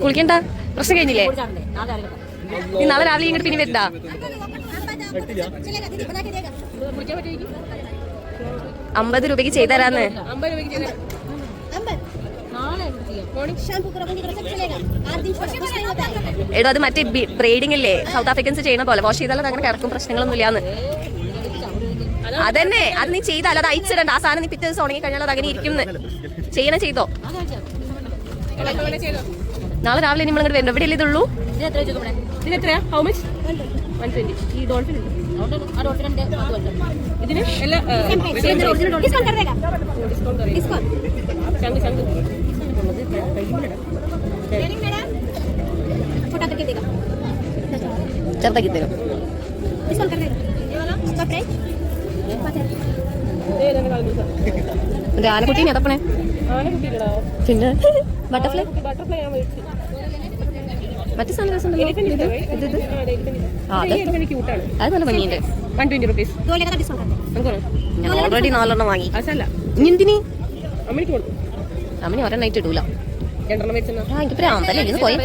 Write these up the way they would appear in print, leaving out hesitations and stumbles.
കുളിക്കണ്ട, പ്രശ്നം കഴിഞ്ഞില്ലേ? നീ നാളെ രാവിലെ ഇങ്ങോട്ട് പിന്നെ വരണ്ട. 50 രൂപയ്ക്ക് ചെയ്തരാന്ന്. എടോ അത് മറ്റേ ബ്രീഡിംഗ് ഇല്ലേ, സൗത്ത് ആഫ്രിക്കൻസ് ചെയ്യുന്ന പോലെ വാഷ് ചെയ്താൽ അങ്ങനെ കിടക്കും, പ്രശ്നങ്ങളൊന്നും ഇല്ലാന്ന്. അതന്നെ, അത് നീ ചെയ്താൽ അത് അയച്ചിടണ്ട. ആ സാധനം നീ പിറ്റേ ദിവസം ഉണങ്ങി കഴിഞ്ഞാൽ അത് അങ്ങനെ ഇരിക്കും. ചെയ്തോ. നാളെ രാവിലെ നമ്മൾ ഇങ്ങോട്ട് വരണം. എവിടെയല്ലേ ഇതുള്ളൂ? ചെറുതാക്കി തരും. ആനക്കുട്ടീനെ അതപ്പണേ. പിന്നെ ബട്ടർഫ്ലൈ മറ്റു സാധനം രസം. അത് നല്ല ഭംഗിയുണ്ട്. 120 rupees. ഞാൻ ഓൾറെഡി 4 വാങ്ങി. ഇനി എന്തിന്? അമ്മനി ഒരെണ്ണായിട്ട് ഇടൂല. എനിക്ക് പ്രാന്തല്ലേ ഇന്ന് പോയി.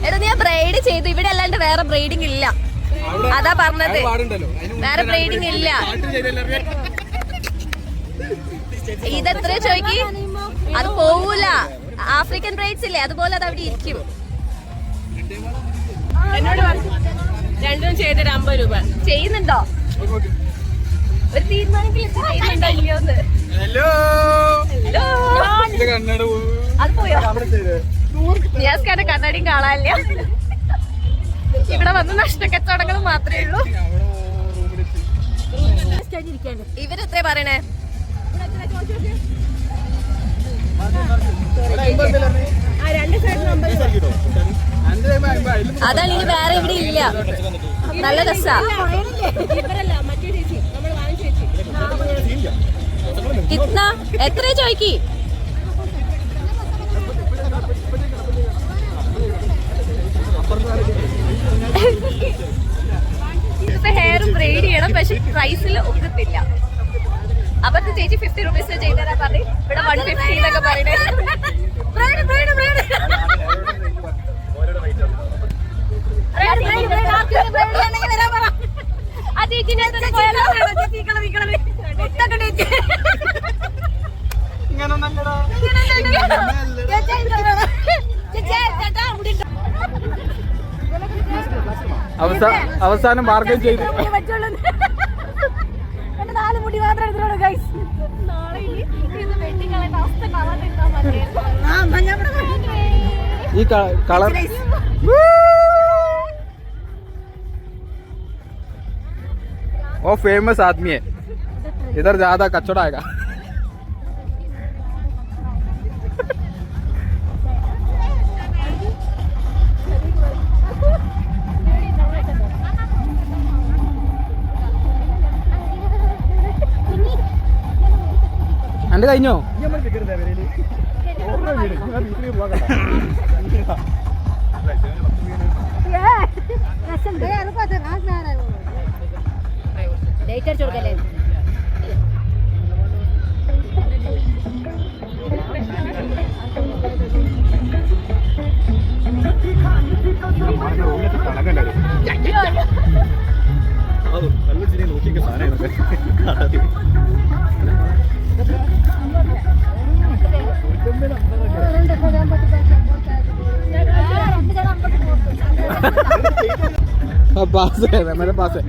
എടാ നീ ബ്രൈഡ് ചെയ്തു, ഇവിടെ അല്ലാണ്ട് വേറെ ബ്രൈഡിങ് ഇല്ല. അതാ പറഞ്ഞത്, വേറെ ബ്രൈഡിങ് ഇല്ല. ഇതെത്ര ചോയ്ക്ക്? അത് പോവൂല. ആഫ്രിക്കൻ ബ്രൈഡ്സ് ഇല്ലേ, അതുപോലെ അത് അവിടെ ഇരിക്കും. രണ്ടും ചെയ്തിട്ട് 50 രൂപ. ചെയ്യുന്നുണ്ടോ? ഒരു തീരുമാനത്തിൽ അത് പോയോ? നിയാസ്കാരുടെ കണ്ണാടിയും കാണാനില്ല. ഇവിടെ വന്ന് നഷ്ടക്കച്ചവടങ്ങൾ മാത്രമേ ഉള്ളൂ. ഇവരെത്ര പറയണേ? അതാണ് ഇനി വേറെ ഇവിടെ ഇല്ല. നല്ല രസാ. എത്ര ചോയ്ക്ക്? ഹെയറും ബ്രെയ്ഡ് ചെയ്യണം, പക്ഷെ പ്രൈസിൽ ഒക്കത്തില്ല. അപ്പത്തെ ചേച്ചി 50 rupees ചെയ്തരാ പറഞ്ഞു. ഇവിടെ 150 എന്നൊക്കെ പറയണേ. ആ ചേച്ചിനെ അവസാനം ബാർഗൈൻ ചെയ്തു. ഈ കളർ वो फेमस आदमी है, इधर ज्यादा कचड़ा आएगा. എന്റെ കഴിഞ്ഞോ? पास है मेरे पास है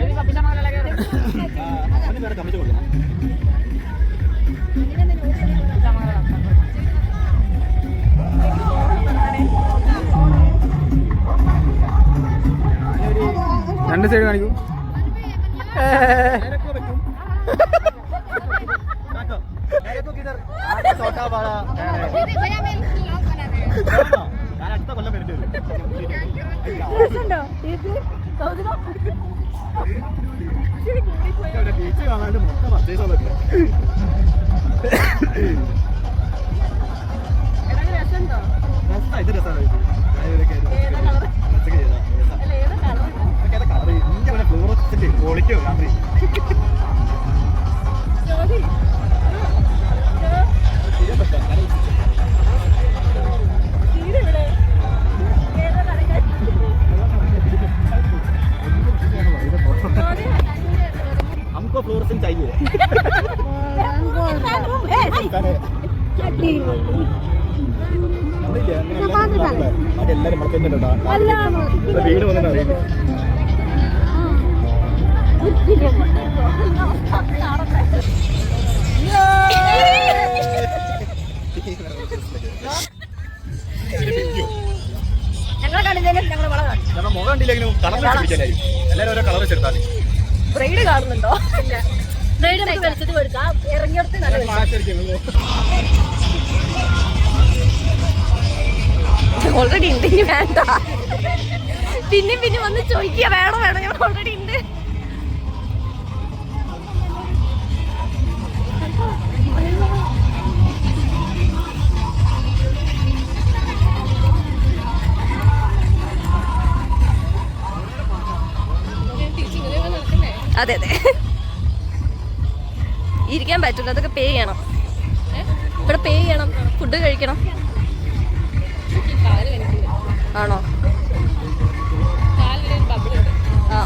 രണ്ട് സൈഡ് കാണിക്കൂ ക്വാളിറ്റിയോ രാത്രി हमको फ्लोरेसेंट चाहिए എല്ലാരും വീട് വന്നിട്ട് അറിയില്ല മുഖം കണ്ടില്ലെങ്കിലും കളർ പിടിക്കാനായിരിക്കും എല്ലാവരും ഓരോ കളർ വെച്ചെടുത്താൽ ബ്രൈഡ് കാണുന്നുണ്ടോ ഇറങ്ങിയെടുത്ത് ഓൾറെഡി ഉണ്ട് ഇനി വേണ്ട പിന്നെ വന്ന് ചോദിക്കുക വേണോ ഞാൻ ഓൾറെഡി ഉണ്ട് അതെ ഇരിക്കാൻ പറ്റില്ല അതൊക്കെ പേ ചെയ്യണം ഇവിടെ പേ ചെയ്യണം ഫുഡ് കഴിക്കണം ആണോ ആ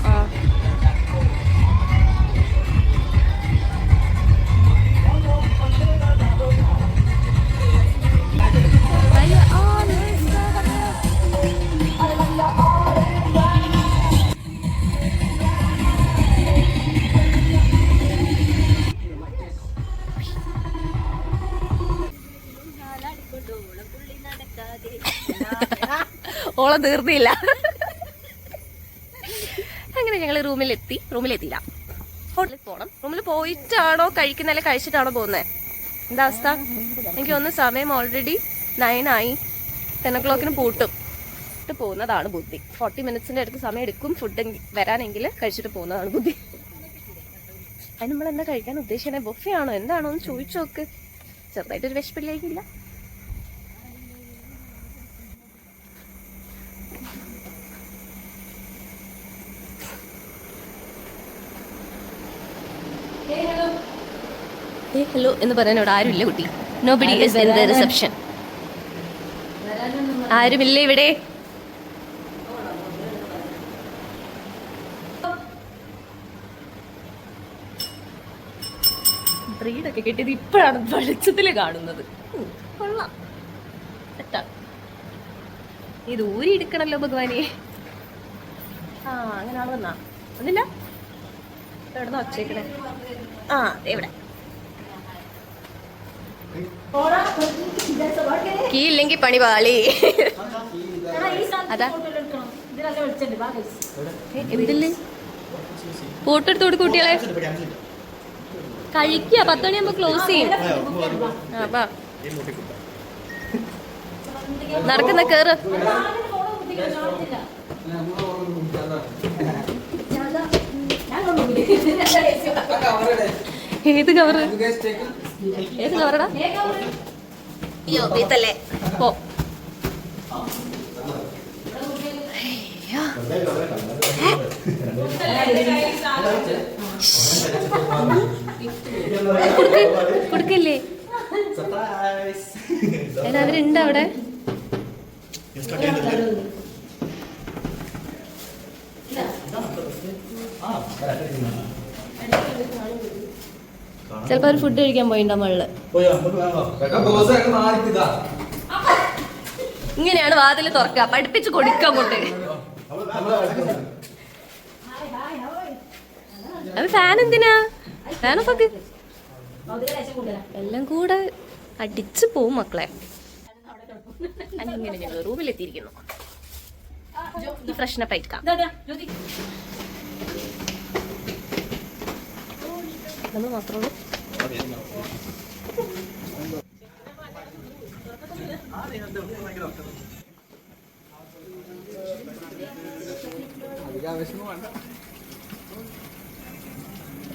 ഓളം തീർന്നില്ല അങ്ങനെ ഞങ്ങൾ റൂമിലെത്തിയില്ല ഹോട്ടലിൽ പോകണം റൂമിൽ പോയിട്ടാണോ കഴിക്കുന്ന അല്ലെങ്കിൽ കഴിച്ചിട്ടാണോ പോകുന്നത് എന്താ അവസ്ഥ എനിക്ക് തോന്നുന്നു സമയം ഓൾറെഡി 9 ആയി 10 o'clock പൂട്ടും പോകുന്നതാണ് ബുദ്ധി 40 minutes അടുത്ത് സമയം എടുക്കും ഫുഡ് വരാനെങ്കിൽ കഴിച്ചിട്ട് പോകുന്നതാണ് ബുദ്ധി അതിന് നമ്മൾ എന്താ കഴിക്കാൻ ഉദ്ദേശിക്കണേ ബൊഫേ ആണോ എന്താണോ എന്ന് ചോദിച്ചു നോക്ക് ചെറുതായിട്ടൊരു വിശപ്പില്ലായിരിക്കില്ല ഹലോ എന്ന് പറയാൻ ഇവിടെ ആരുമില്ല കുട്ടി nobody is in the reception ആരുമില്ല ഇവിടെ ബ്രീഡൊക്കെ കിട്ടിയത് ഇപ്പോഴാണ് വെളിച്ചത്തിൽ കാണുന്നത് കൊള്ളാം സെറ്റാണ് ഇത് ഊരി എടുക്കണല്ലോ ഭഗവാനെ ആ അങ്ങനെ ആൾ വന്നാ ഒന്നില്ല എവിടെന്നാ വച്ചേക്കണേ ആ എവിടെ കീ ഇല്ലെങ്കിൽ പണി പാളി അതാ എന്തില്ലേ ഫോട്ടോ എടുത്ത് കൊടുക്കും കുട്ടികളെ കഴിക്കുക 10 മണിയാകുമ്പോ ക്ലോസ് ചെയ്യും ആ നടക്കുന്ന കേറ് ഏത് കവറ് ഏത് കവറടാ അയ്യോ വീത്തല്ലേ പോ കൊടുക്കല്ലേ എടാ അവരുണ്ട് അവിടെ ചിലപ്പോ ഒരു ഫുഡ് കഴിക്കാൻ പോയിണ്ടാവും മള്ള് ഇങ്ങനെയാണ് വാതിൽ തുറക്കുക പഠിപ്പിച്ച് കൊടുക്കാൻ കൊണ്ട് അത് ഫാൻ എന്തിനാ? ഫാനൊക്കെ എല്ലാം കൂടെ അടിച്ചു പോവും മക്കളെ. അങ്ങനെ ഞങ്ങൾ റൂമിലെത്തിയിരിക്കുന്നു. ഈ ഫ്രഷ്നപ്പ് ആയിട്ടാ നമ്മൾ മാത്രമേ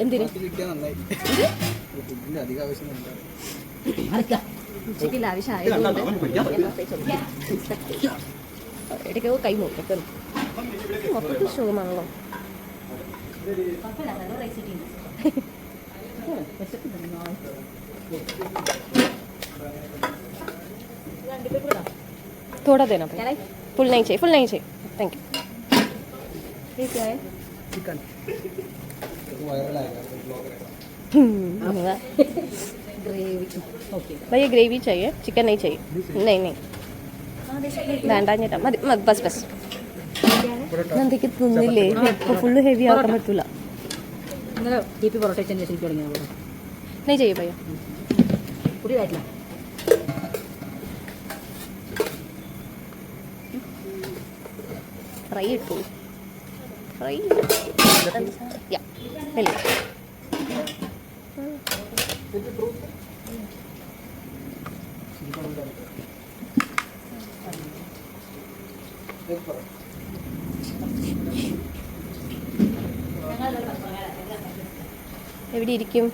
എന്തിന് ഉച്ചയ്ക്ക് ആവശ്യമായതുകൊണ്ട് ഇടയ്ക്കോ കൈ നോക്കണം. മൊത്തത്തിൽ സുഖമാണല്ലോ. थोड़ा देना फुल नहीं चाहिए थैंक यू. चिकन भैया ग्रेवी चाहिए, चिकन नहीं चाहिए. नहीं വേണ്ടാഞ്ഞിട്ടാ മതി ബസ് ബസ്. എന്തൊക്കെ തിന്നില്ലേ? ഫുള്ള് ഹെവി ആക്കാൻ പറ്റൂല. नहीं चाहिए भैया. ഫ്രൈ ഇട്ടു. ഫ്രൈ യാ വെള്ളി. എവിടെ ഇരിക്കും?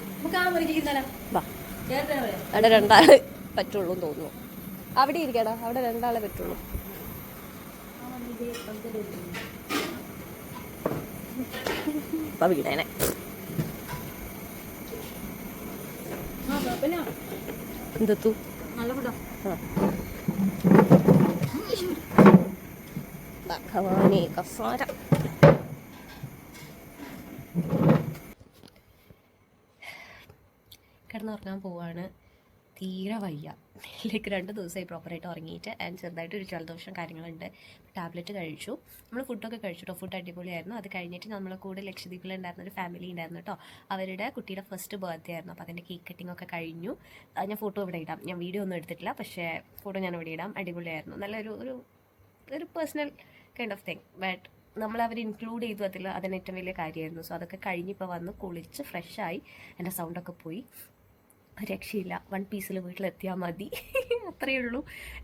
വാ, അവിടെ രണ്ടാള് പറ്റുള്ളൂ തോന്നുന്നു. അവിടെ ഇരിക്കടാ, അവിടെ രണ്ടാളെ പറ്റുള്ളൂ. വീടേനെ എന്തു ഭഗവാനെ കസാര. കിടന്നുറങ്ങാൻ പോവാണ്. തീരെ വയ്യ. ലൈക്ക് 2 ദിവസമായി പ്രോപ്പറായിട്ട് ഉറങ്ങിയിട്ട്. ആൻഡ് ചെറുതായിട്ടൊരു ജലദോഷം കാര്യങ്ങളുണ്ട്. ടാബ്ലറ്റ് കഴിച്ചു. നമ്മൾ ഫുഡൊക്കെ കഴിച്ചു കേട്ടോ. ഫുഡ് അടിപൊളിയായിരുന്നു. അത് കഴിഞ്ഞിട്ട് നമ്മളെ കൂടെ ലക്ഷദ്വീപിലുണ്ടായിരുന്ന ഒരു ഫാമിലി ഉണ്ടായിരുന്നു കേട്ടോ. അവരുടെ കുട്ടിയുടെ ഫസ്റ്റ് ബർത്ത്ഡേ ആയിരുന്നു. അപ്പോൾ അതിൻ്റെ കേക്ക് കട്ടിംഗ് ഒക്കെ കഴിഞ്ഞു. ഞാൻ ഫോട്ടോ ഇവിടെ ഇടാം. ഞാൻ വീഡിയോ ഒന്നും എടുത്തിട്ടില്ല, പക്ഷേ ഫോട്ടോ ഞാൻ ഇവിടെ ഇടാം. അടിപൊളിയായിരുന്നു. നല്ലൊരു ഒരു personal kind of thing. But നമ്മളവർ ഇൻക്ലൂഡ് ചെയ്തു അതിൽ. അതിന് ഏറ്റവും വലിയ കാര്യമായിരുന്നു. സോ അതൊക്കെ കഴിഞ്ഞിപ്പോൾ വന്ന് കുളിച്ച് ഫ്രഷായി. എൻ്റെ സൗണ്ടൊക്കെ പോയി. രക്ഷയില്ല. 1 പീസിൽ വീട്ടിലെത്തിയാൽ മതി. അത്രയേ ഉള്ളൂ.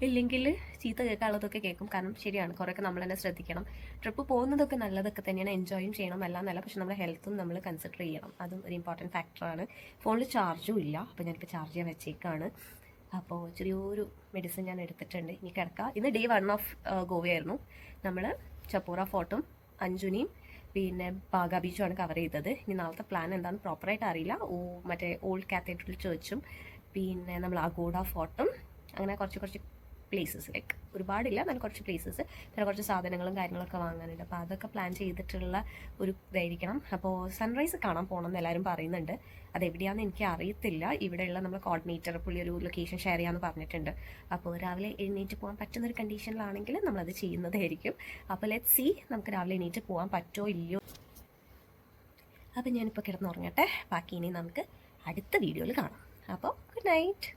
ഇല്ലെങ്കിൽ ചീത്ത കേൾക്കാനുള്ളതൊക്കെ കേൾക്കും. കാരണം ശരിയാണ്, കുറേയൊക്കെ നമ്മൾ തന്നെ ശ്രദ്ധിക്കണം. ട്രിപ്പ് പോകുന്നതൊക്കെ നല്ലതൊക്കെ തന്നെയാണ്. എൻജോയും ചെയ്യണം, അല്ലാന്നല്ല. പക്ഷെ നമ്മുടെ ഹെൽത്തും നമ്മൾ കൺസിഡർ ചെയ്യണം. അതും ഒരു ഇമ്പോർട്ടൻറ്റ് ഫാക്ടറാണ്. ഫോണിൽ ചാർജും ഇല്ല. അപ്പോൾ ഞാനിപ്പോൾ ചാർജ് ചെയ്യാൻ വെച്ചേക്കാണ്. അപ്പോൾ ചെറിയൊരു മെഡിസിൻ ഞാൻ എടുത്തിട്ടുണ്ട്. ഇനി കിടക്കാം. ഇന്ന് ഡേ 1 ഓഫ് ഗോവയായിരുന്നു. നമ്മൾ ചപ്പോറ ഫോർട്ടും അഞ്ജുനിയും പിന്നെ ബാഗ ബീച്ചുമാണ് കവർ ചെയ്തത്. ഇനി നാളത്തെ പ്ലാൻ എന്താണെന്ന് പ്രോപ്പറായിട്ട് അറിയില്ല. മറ്റേ ഓൾഡ് കാത്തഡ്രൽ ചർച്ചും പിന്നെ നമ്മൾ അഗോഡ ഫോർട്ടും അങ്ങനെ കുറച്ച് പ്ലേസസ്, ലൈക്ക് ഒരുപാടില്ല, നല്ല കുറച്ച് പ്ലേസസ്, പിന്നെ കുറച്ച് സാധനങ്ങളും കാര്യങ്ങളൊക്കെ വാങ്ങാനുണ്ട്. അപ്പോൾ അതൊക്കെ പ്ലാൻ ചെയ്തിട്ടുള്ള ഒരു ഇതായിരിക്കണം. അപ്പോൾ സൺറൈസ് കാണാൻ പോകണം എന്ന് എല്ലാവരും പറയുന്നുണ്ട്. അതെവിടെയാണെന്ന് എനിക്ക് അറിയത്തില്ല. ഇവിടെയുള്ള നമ്മൾ കോർഡിനേറ്റർ പുള്ളി ഒരു ലൊക്കേഷൻ ഷെയർ ചെയ്യാമെന്ന് പറഞ്ഞിട്ടുണ്ട്. അപ്പോൾ രാവിലെ എഴുന്നേറ്റ് പോകാൻ പറ്റുന്നൊരു കണ്ടീഷനിലാണെങ്കിൽ നമ്മളത് ചെയ്യുന്നതായിരിക്കും. അപ്പോൾ ലെറ്റ്സ് സീ നമുക്ക് രാവിലെ എണീറ്റ് പോകാൻ പറ്റുമോ ഇല്ലയോ. അപ്പോൾ ഞാനിപ്പോൾ കിടന്നുറങ്ങട്ടെ. ബാക്കി ഇനി നമുക്ക് അടുത്ത വീഡിയോയിൽ കാണാം. അപ്പോൾ ഗുഡ് നൈറ്റ്.